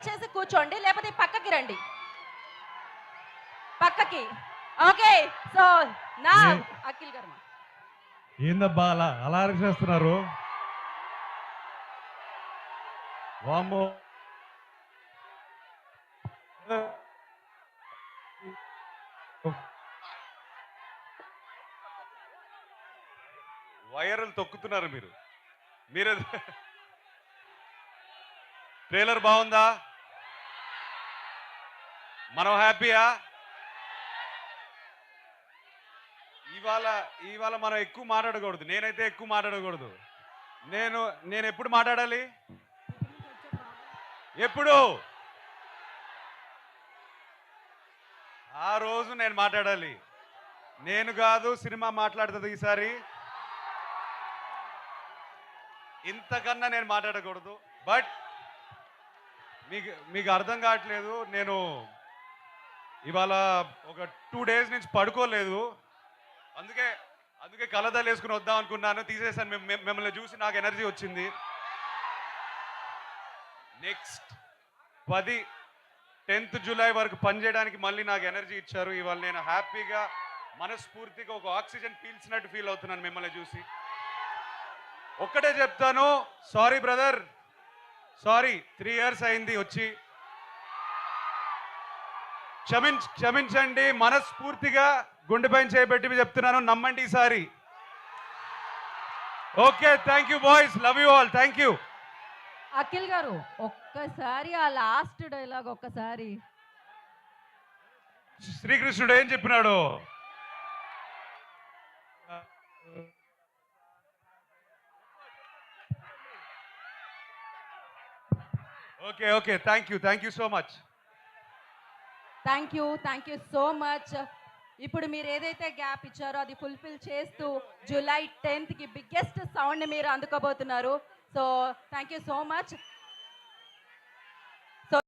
చేసి కూర్చోండి, లేకపోతే పక్కకి రండి, పక్కకి. ఓకే, సో నా అఖిల్ గారు ఏందబ్బా అలా అలా అరిచేస్తున్నారు? వామ్మో! వైరల్ తొక్కుతున్నారు మీరు. మీరే ట్రైలర్ బాగుందా? మనం హ్యాపీయా? ఇవాళ ఇవాళ మనం ఎక్కువ మాట్లాడకూడదు. నేనైతే ఎక్కువ మాట్లాడకూడదు. నేను ఎప్పుడు మాట్లాడాలి? ఎప్పుడు? ఆ రోజు నేను మాట్లాడాలి. నేను కాదు, సినిమా మాట్లాడుతుంది ఈసారి. ఇంతకన్నా నేను మాట్లాడకూడదు. బట్ మీకు అర్థం కావట్లేదు. నేను ఇవాళ ఒక 2 days నుంచి పడుకోలేదు. అందుకే కలదాలు వేసుకుని వద్దాం అనుకున్నాను. తీసేసాను. మిమ్మల్ని చూసి నాకు ఎనర్జీ వచ్చింది. నెక్స్ట్ 10th జూలై వరకు పనిచేయడానికి మళ్ళీ నాకు ఎనర్జీ ఇచ్చారు. ఇవాళ నేను హ్యాపీగా మనస్ఫూర్తిగా ఒక ఆక్సిజన్ పీల్చినట్టు ఫీల్ అవుతున్నాను మిమ్మల్ని చూసి. ఒక్కటే చెప్తాను, సారీ బ్రదర్, సారీ. 3 years అయింది వచ్చి. క్షమించండి. మనస్ఫూర్తిగా గుండెపైన చేయబెట్టి చెప్తున్నాను, నమ్మండి ఈసారి. Okay, thank you boys, love you all, thank you. Akhil గారు ఒక్కసారి ఆ లాస్ట్ డైలాగ్ ఒక్కసారి. శ్రీకృష్ణుడు ఏం చెప్పినాడు? Okay okay, thank you so much. Thank you so much. ఇప్పుడు మీరు ఏదైతే గ్యాప్ ఇచ్చారో అది ఫుల్ఫిల్ చేస్తూ July 10th బిగ్గెస్ట్ సౌండ్ని మీరు అందుకోబోతున్నారు. So thank you so much.